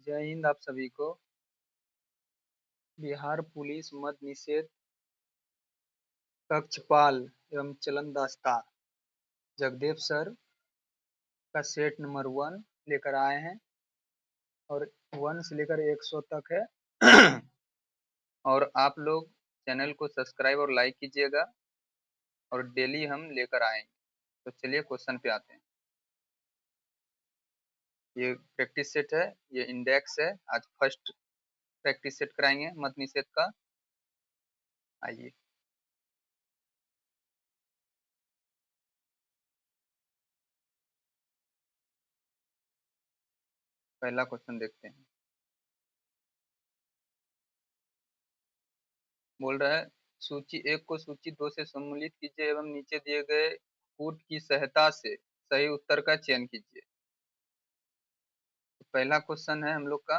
जय हिंद आप सभी को। बिहार पुलिस मद निषेध कक्षपाल एवं चलनदास्ता जगदेव सर का सेट नंबर 1 लेकर आए हैं और 1 से लेकर 100 तक है। और आप लोग चैनल को सब्सक्राइब और लाइक कीजिएगा और डेली हम लेकर आएंगे। तो चलिए क्वेश्चन पे आते हैं। ये प्रैक्टिस सेट है, ये इंडेक्स है। आज फर्स्ट प्रैक्टिस सेट कराएंगे मद निषेध का। आइए पहला क्वेश्चन देखते हैं। बोल रहा है सूची 1 को सूची 2 से सम्मिलित कीजिए एवं नीचे दिए गए कूट की सहायता से सही उत्तर का चयन कीजिए। तो पहला क्वेश्चन है हम लोग का,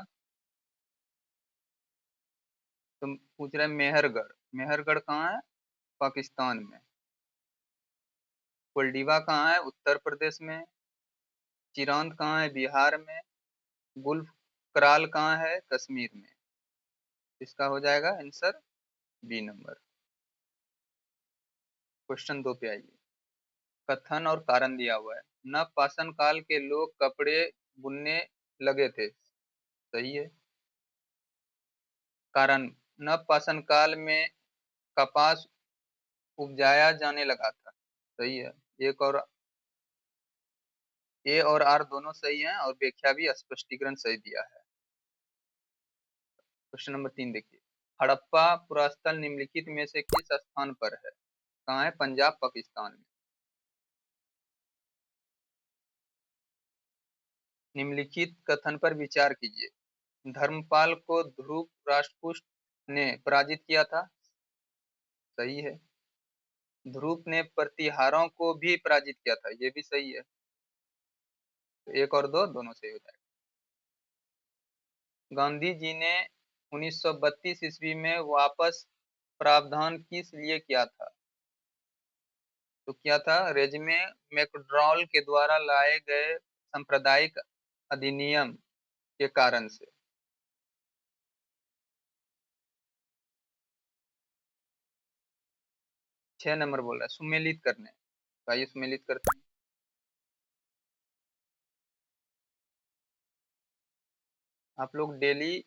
तो पूछ रहा है मेहरगढ़। मेहरगढ़ कहाँ है? पाकिस्तान में। कोलडीवा कहाँ है? उत्तर प्रदेश में। चिरांद कहाँ है? बिहार में। गुल्फ कराल कहाँ है? कश्मीर में। इसका हो जाएगा आंसर बी नंबर। क्वेश्चन 2 पे आइए। कथन और कारण दिया हुआ है। नवपाषाण काल के लोग कपड़े बुनने लगे थे। सही है। कारण नवपाषाण काल में कपास उपजाया जाने लगा था। सही है। एक और ए और आर दोनों सही हैं और व्याख्या भी स्पष्टीकरण सही दिया है। क्वेश्चन नंबर 3 देखिए। हड़प्पा पुरास्थल निम्नलिखित में से किस स्थान पर है? कहाँ है? पंजाब पाकिस्तान में। निम्नलिखित कथन पर विचार कीजिए। धर्मपाल को ध्रुव राष्ट्रकूट ने पराजित किया था। सही है। ध्रुव ने प्रतिहारों को भी पराजित किया था। ये भी सही है। तो एक और दो दोनों सही हो जाएगा। गांधी जी ने 1932 ईस्वी में वापस प्रावधान किस लिए किया था? तो क्या था? रेजिमे मैकडॉल के द्वारा लाए गए सांप्रदायिक अधिनियम के कारण से। 6 नंबर बोल रहा है सुमेलित करने। तो आइए सुमेलित करते हैं। आप लोग डेली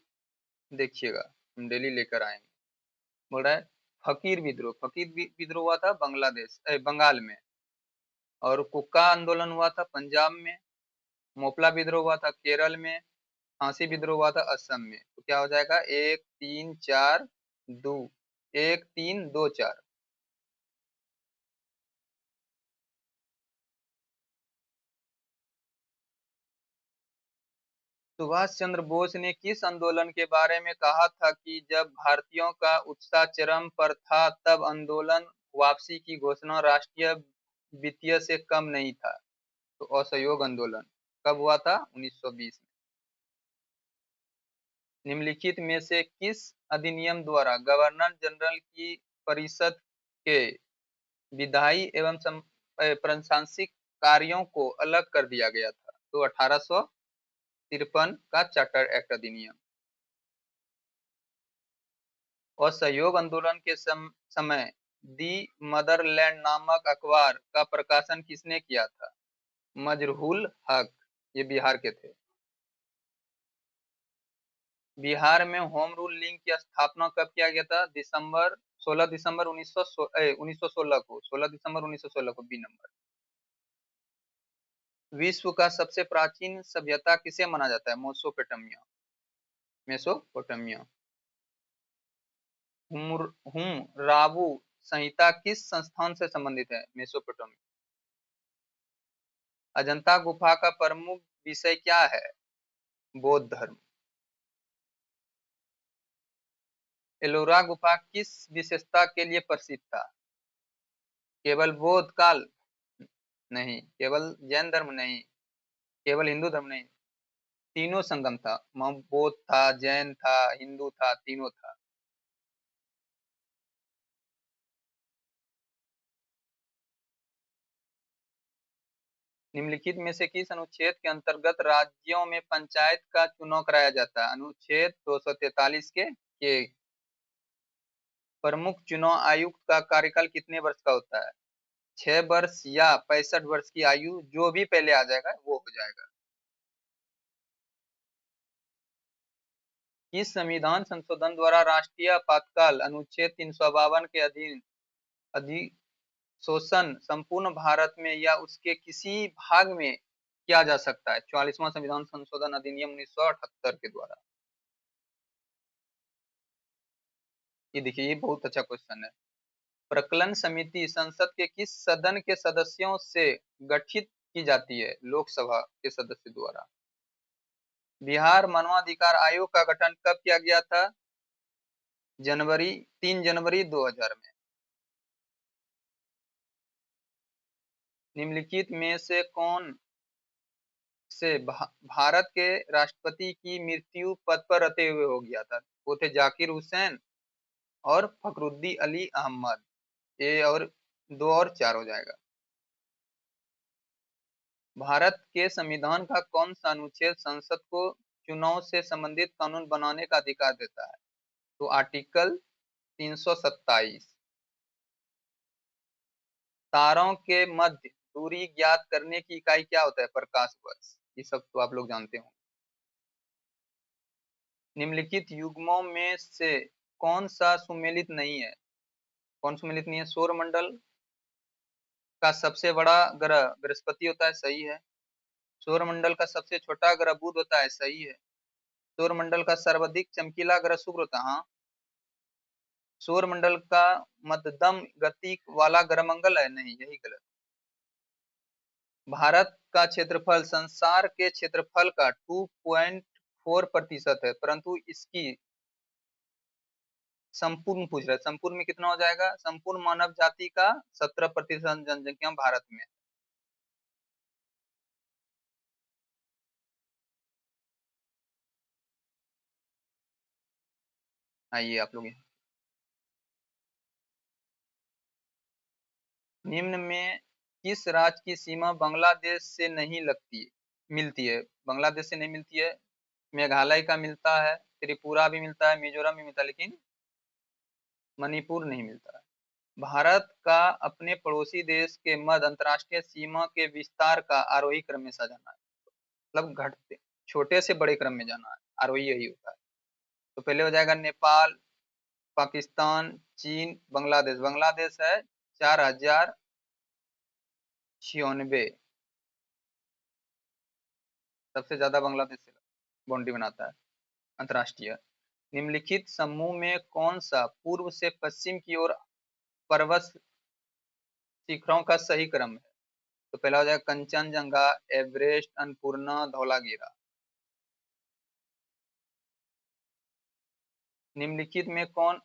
देखिएगा, हम डेली लेकर आएंगे। बोल रहा है फकीर विद्रोह। विद्रोह हुआ था बंगाल में। और कुक्का आंदोलन हुआ था पंजाब में। मोपला विद्रोह हुआ था केरल में। फांसी विद्रोह हुआ था असम में। तो क्या हो जाएगा? 1 3 4 2। 1 3 2 4। सुभाष चंद्र बोस ने किस आंदोलन के बारे में कहा था कि जब भारतीयों का उत्साह चरम पर था तब आंदोलन वापसी की घोषणा राष्ट्रीय वित्तीय से कम नहीं था? तो असहयोग आंदोलन कब हुआ था? 1920 में। निम्नलिखित में से किस अधिनियम द्वारा गवर्नर जनरल की परिषद के विधायी एवं प्रशासनिक कार्यों को अलग कर दिया गया था? तो 1853 का चार्टर एक्ट अधिनियम। असहयोग आंदोलन के समय दी मदरलैंड नामक अखबार का प्रकाशन किसने किया था? मजरूल हक। ये बिहार के थे। बिहार में होम रूल लीग की स्थापना कब किया गया था? 16 दिसंबर 1916 को। 16 दिसंबर 1916 को बी नंबर। विश्व का सबसे प्राचीन सभ्यता किसे माना जाता है? मेसोपोटामिया। मेसोपोटामिया। हुम्राबू संहिता किस संस्थान से संबंधित है? मेसोपोटामिया। अजंता गुफा का प्रमुख विषय क्या है? बौद्ध धर्म। एलोरा गुफा किस विशेषता के लिए प्रसिद्ध था? केवल बौद्ध काल नहीं, केवल जैन धर्म नहीं, केवल हिंदू धर्म नहीं, तीनों संगम था। बौद्ध था, जैन था, हिंदू था, तीनों था। निम्नलिखित में से किस अनुच्छेद के अंतर्गत राज्यों में पंचायत का चुनाव कराया जाता है? अनुच्छेद 243 के प्रमुख चुनाव आयुक्त का कार्यकाल कितने वर्ष का होता है? 6 वर्ष या 65 वर्ष की आयु, जो भी पहले आ जाएगा वो हो जाएगा। किस संविधान संशोधन द्वारा राष्ट्रीय आपातकाल अनुच्छेद 352 के अधीन अधिशोषण संपूर्ण भारत में या उसके किसी भाग में किया जा सकता है? 44वां संविधान संशोधन अधिनियम 1978 के द्वारा। ये देखिए, ये बहुत अच्छा क्वेश्चन है। प्रकलन समिति संसद के किस सदन के सदस्यों से गठित की जाती है? लोकसभा के सदस्य द्वारा। बिहार मानवाधिकार आयोग का गठन कब किया गया था? 3 जनवरी 2000 में। निम्नलिखित में से कौन से भारत के राष्ट्रपति की मृत्यु पद पर रहते हुए हो गया था? वो थे जाकिर हुसैन और फखरुद्दीन अली अहमद। ये और 2 और 4 हो जाएगा। भारत के संविधान का कौन सा अनुच्छेद संसद को चुनाव से संबंधित कानून बनाने का अधिकार देता है? तो आर्टिकल 327। तारों के मध्य दूरी ज्ञात करने की इकाई क्या होता है? प्रकाश वर्ष। ये सब तो आप लोग जानते हो। निम्नलिखित युग्मों में से कौन सा सुमेलित नहीं है? कौन सुमेलित नहीं है? सौरमंडल का सबसे बड़ा ग्रह बृहस्पति होता है, सही है। सौरमंडल का सबसे छोटा ग्रह बुध होता है, सही है। सौरमंडल का सर्वाधिक चमकीला ग्रह शुक्र होता है, हाँ। सौरमंडल का मध्यम गति वाला ग्रह मंगल है, नहीं, यही गलत। भारत का क्षेत्रफल संसार के क्षेत्रफल का 2.4% है, परंतु इसकी संपूर्ण पूछ रहा है, संपूर्ण में कितना हो जाएगा? संपूर्ण मानव जाति का 17% जनसंख्या भारत में। आइए आप लोग। निम्न में किस राज्य की सीमा बांग्लादेश से नहीं मिलती है? बांग्लादेश से नहीं मिलती है। मेघालय का मिलता है, त्रिपुरा भी मिलता है, मिजोरम भी मिलता है, लेकिन मणिपुर नहीं मिलता है। भारत का अपने पड़ोसी देश के मध्य अंतर्राष्ट्रीय सीमा के विस्तार का आरोही क्रम में जाना है, मतलब घटते छोटे से बड़े क्रम में जाना है, आरोही यही होता है। तो पहले हो जाएगा नेपाल, पाकिस्तान, चीन, बांग्लादेश। बांग्लादेश है 4096, सबसे ज्यादा बांग्लादेश से बाउंड्री बनाता है अंतरराष्ट्रीय। निम्नलिखित समूह में कौन सा पूर्व से पश्चिम की ओर पर्वत शिखरों का सही क्रम है? तो पहला हो जाएगा कंचनजंगा, एवरेस्ट, अन्नपूर्णा, धौलागिरी। निम्नलिखित में कौन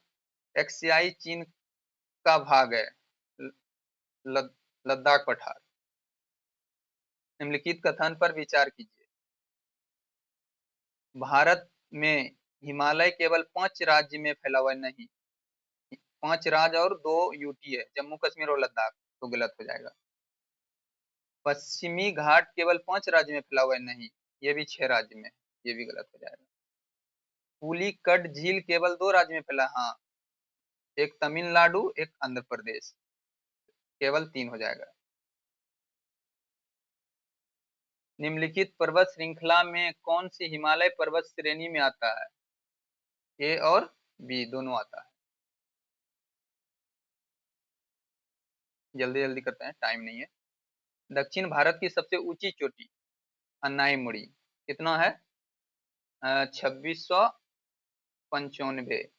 एक्सियाई चीन का भाग है? ल- लद्दाख पठार। निम्नलिखित कथन पर विचार कीजिए। भारत में हिमालय केवल 5 राज्य में फैला हुआ नहीं, 5 राज्य और 2 यूटी है, जम्मू कश्मीर और लद्दाख, तो गलत हो जाएगा। पश्चिमी घाट केवल 5 राज्य में फैला हुआ नहीं, ये भी 6 राज्य में, ये भी गलत हो जाएगा। पुलिकट झील केवल 2 राज्य में फैला, हाँ, एक तमिलनाडु, एक आंध्र प्रदेश, केवल 3 हो जाएगा। निम्नलिखित पर्वत श्रृंखला में कौन सी हिमालय पर्वत श्रेणी में आता है? ए और बी दोनों आता है। जल्दी जल्दी करते हैं, टाइम नहीं है। दक्षिण भारत की सबसे ऊंची चोटी अन्नाईमुड़ी, कितना है? 2695।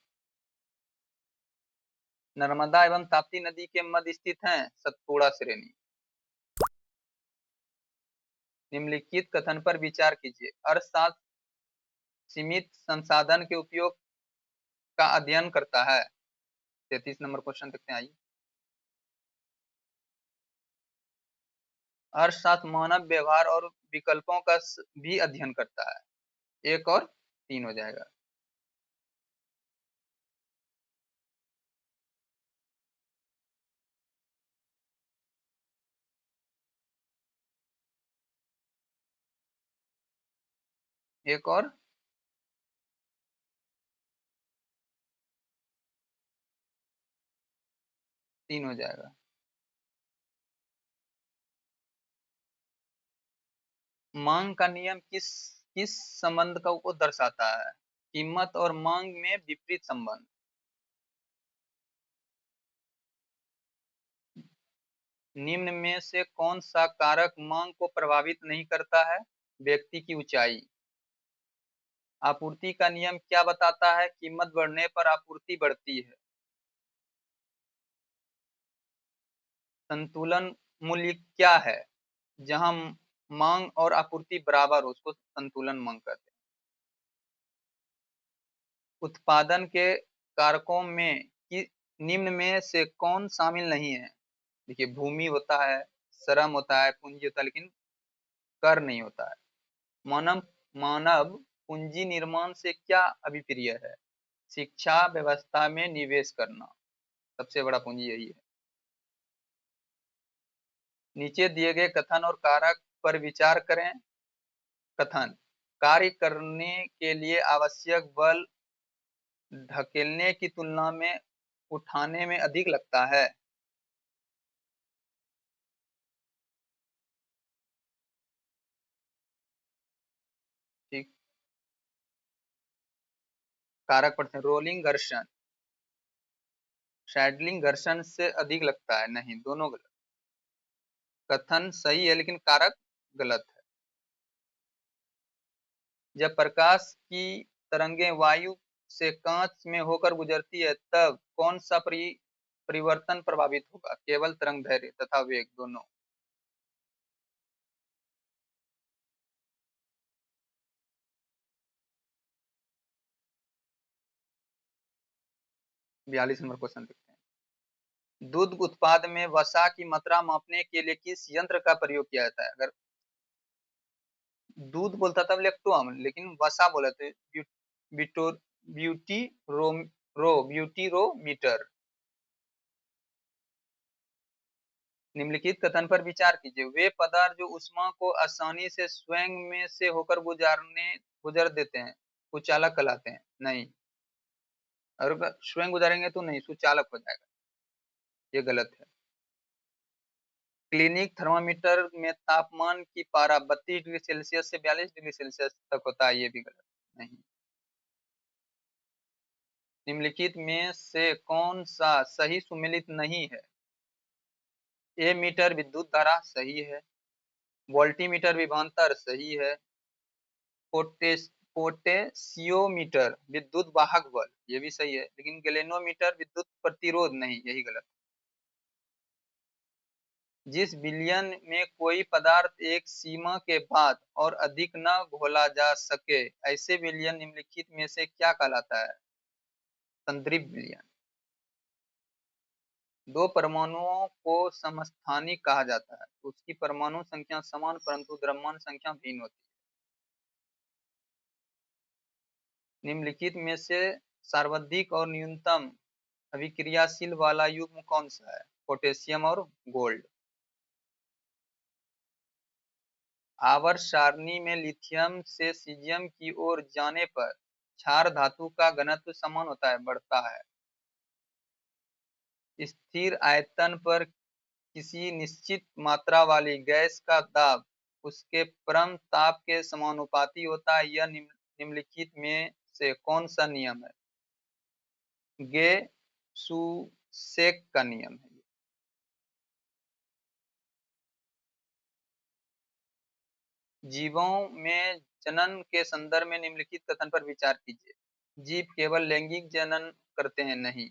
नर्मदा एवं ताप्ती नदी के मध्य स्थित है सतपुड़ा श्रेणी। निम्नलिखित कथन पर विचार कीजिए। अर्थशास्त्र सीमित संसाधन के उपयोग का अध्ययन करता है। 33 नंबर क्वेश्चन देखते हैं, आइए। अर्थशास्त्र मानव व्यवहार और विकल्पों का भी अध्ययन करता है। 1 और 3 हो जाएगा। एक और 3 हो जाएगा। मांग का नियम किस किस संबंध को दर्शाता है? कीमत और मांग में विपरीत संबंध। निम्न में से कौन सा कारक मांग को प्रभावित नहीं करता है? व्यक्ति की ऊंचाई। आपूर्ति का नियम क्या बताता है? कीमत बढ़ने पर आपूर्ति बढ़ती है। संतुलन मूल्य क्या है? जहां मांग और आपूर्ति बराबर हो उसको संतुलन मांग कहते हैं। उत्पादन के कारकों में निम्न में से कौन शामिल नहीं है? देखिए, भूमि होता है, श्रम होता है, पूंजी होता है, लेकिन कर नहीं होता है। मानव मानव पूंजी निर्माण से क्या अभिप्रिय है? शिक्षा व्यवस्था में निवेश करना, सबसे बड़ा पूंजी यही है। नीचे दिए गए कथन और कारक पर विचार करें। कथन: कार्य करने के लिए आवश्यक बल धकेलने की तुलना में उठाने में अधिक लगता है। ठीक। कारक पढ़ते हैं। रोलिंग घर्षण, सैडलिंग घर्षण से अधिक लगता है। नहीं, दोनों गलत। कथन सही है लेकिन कारक गलत है। जब प्रकाश की तरंगें वायु से कांच में होकर गुजरती है तब कौन सा परिवर्तन प्रभावित होगा? केवल तरंग दैर्घ्य तथा वेग दोनों। 42 नंबर क्वेश्चन देखते हैं। दूध उत्पाद में वसा की मात्रा मापने के लिए किस यंत्र का प्रयोग किया जाता है? अगर दूध बोलता तब इलेक्ट्रोम, लेकिन वसा बोला तो ब्यूटी ब्यूटी रो मीटर। निम्नलिखित कथन पर विचार कीजिए। वे पदार्थ जो ऊष्मा को आसानी से स्वयं में से होकर गुजर देते हैं सुचालक कहलाते हैं। नहीं, अगर स्वयं गुजारेंगे तो नहीं, सुचालक हो जाएगा। ये गलत है। क्लिनिक थर्मामीटर में तापमान की पारा 32 डिग्री सेल्सियस से 42 डिग्री सेल्सियस तक होता है। ये भी गलत नहीं। निम्नलिखित में से कौन सा सही सुमेलित नहीं है? ए मीटर विद्युत धारा सही है। वोल्टीमीटर विभवांतर सही है। पोटेशियोमीटर विद्युत वाहक बल ये भी सही है, लेकिन गैल्वेनोमीटर विद्युत प्रतिरोध नहीं, यही गलत। जिस विलयन में कोई पदार्थ एक सीमा के बाद और अधिक न घोला जा सके ऐसे विलयन निम्नलिखित में से क्या कहलाता है? संदर्भ विलयन। दो परमाणुओं को समस्थानिक कहा जाता है, उसकी परमाणु संख्या समान परंतु द्रव्यमान संख्या भिन्न होती है। निम्नलिखित में से सर्वाधिक और न्यूनतम अभिक्रियाशील वाला युग्म कौन सा है? पोटेशियम और गोल्ड। आवर्त सारणी में लिथियम से सीजियम की ओर जाने पर क्षार धातु का घनत्व समान होता है, बढ़ता है। स्थिर आयतन पर किसी निश्चित मात्रा वाली गैस का दाब उसके परम ताप के समानुपाती होता है। यह निम्नलिखित में से कौन सा नियम है? गे सुसेक का नियम है। जीवों में जनन के संदर्भ में निम्नलिखित कथन पर विचार कीजिए। जीव केवल लैंगिक जनन करते हैं। नहीं।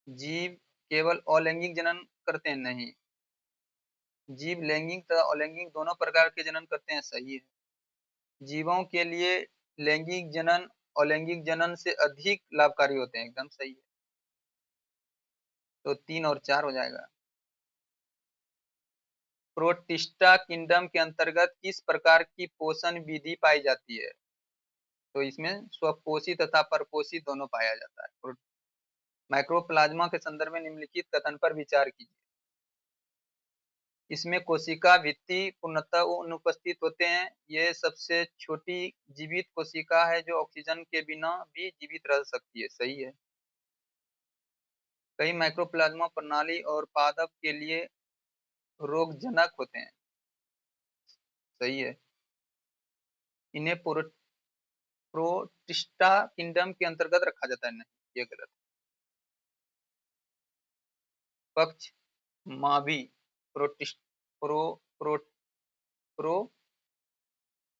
जीव केवल अलैंगिक जनन करते हैं। नहीं। जीव लैंगिक तथा अलैंगिक दोनों प्रकार के जनन करते हैं। सही है। जीवों के लिए लैंगिक जनन अलैंगिक जनन से अधिक लाभकारी होते हैं। एकदम सही है। तो 3 और 4 हो जाएगा। प्रोटिस्टा किंगडम के अंतर्गत किस प्रकार की पोषण विधि पाई जाती है? तो इसमें स्वपोषी तथा परपोषी दोनों पाया जाता है। माइक्रोप्लाज्मा के संदर्भ में निम्नलिखित कथन पर विचार कीजिए। इसमें कोशिका भित्ति पूर्णतः अनुपस्थित होते हैं। ये सबसे छोटी जीवित कोशिका है जो ऑक्सीजन के बिना भी जीवित रह सकती है। सही है। कई माइक्रोप्लाज्मा प्रणाली और पादप के लिए रोगजनक होते हैं। सही है। इन्हें प्रोटिस्टा किंगडम के अंतर्गत रखा जाता है। नहीं, ये गलत। पक्ष Mavi protist pro pro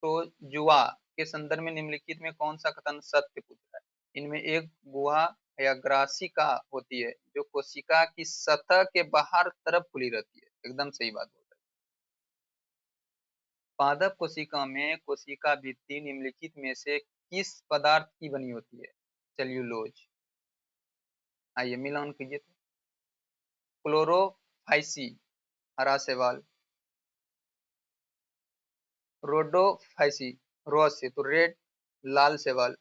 protozoa के संदर्भ में निम्नलिखित में कौन सा कथन सत्य पूछ रहा है? इनमें एक गुहा या ग्रासिका होती है जो कोशिका की सतह के बाहर तरफ खुली रहती है। एकदम सही बात बोल रहे हैं। पादप कोशिका में कोशिका भित्ति निम्नलिखित में से किस पदार्थ की बनी होती है? सेल्यूलोज। आइए मिलान कीजिए तो। क्लोरोफाइसी हरा शैवाल, रोडोफाइसी रोज से तो रेड लाल शैवाल,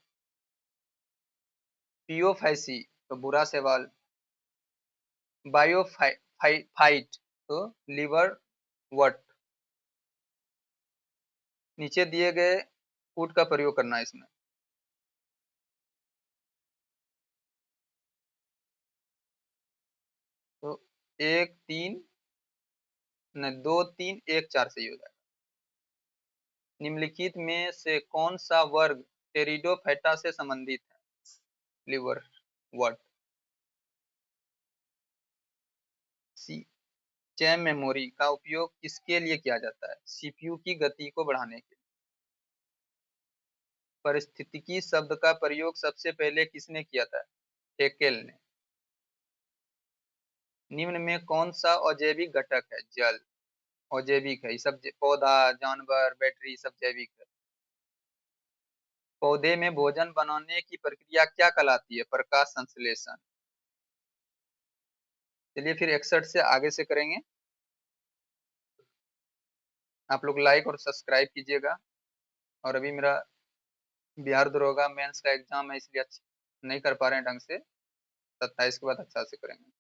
पियोफाइसी तो बुरा शैवाल, बायोफाइट तो लिवर वट। नीचे दिए गए कूट का प्रयोग करना है इसमें। तो 1 3 न 2 3 1 4 सही हो जाएगा। निम्नलिखित में से कौन सा वर्ग टेरिडोफाइटा से संबंधित है? Liverwort. सी चैम मेमोरी का उपयोग किसके लिए किया जाता है? सीपीयू की गति को बढ़ाने के लिए। परिस्थितिकी शब्द का प्रयोग सबसे पहले किसने किया था? हेकेल ने। निम्न में कौन सा अजैविक घटक है? जल अजैविक है। सब पौधा जानवर बैटरी सब जैविक है। पौधे में भोजन बनाने की प्रक्रिया क्या कहलाती है? प्रकाश संश्लेषण। चलिए फिर 61 से आगे से करेंगे। आप लोग लाइक और सब्सक्राइब कीजिएगा। और अभी मेरा बिहार दरोगा मेंस का एग्जाम है, इसलिए नहीं कर पा रहे हैं ढंग से। 27 के बाद अच्छा से करेंगे।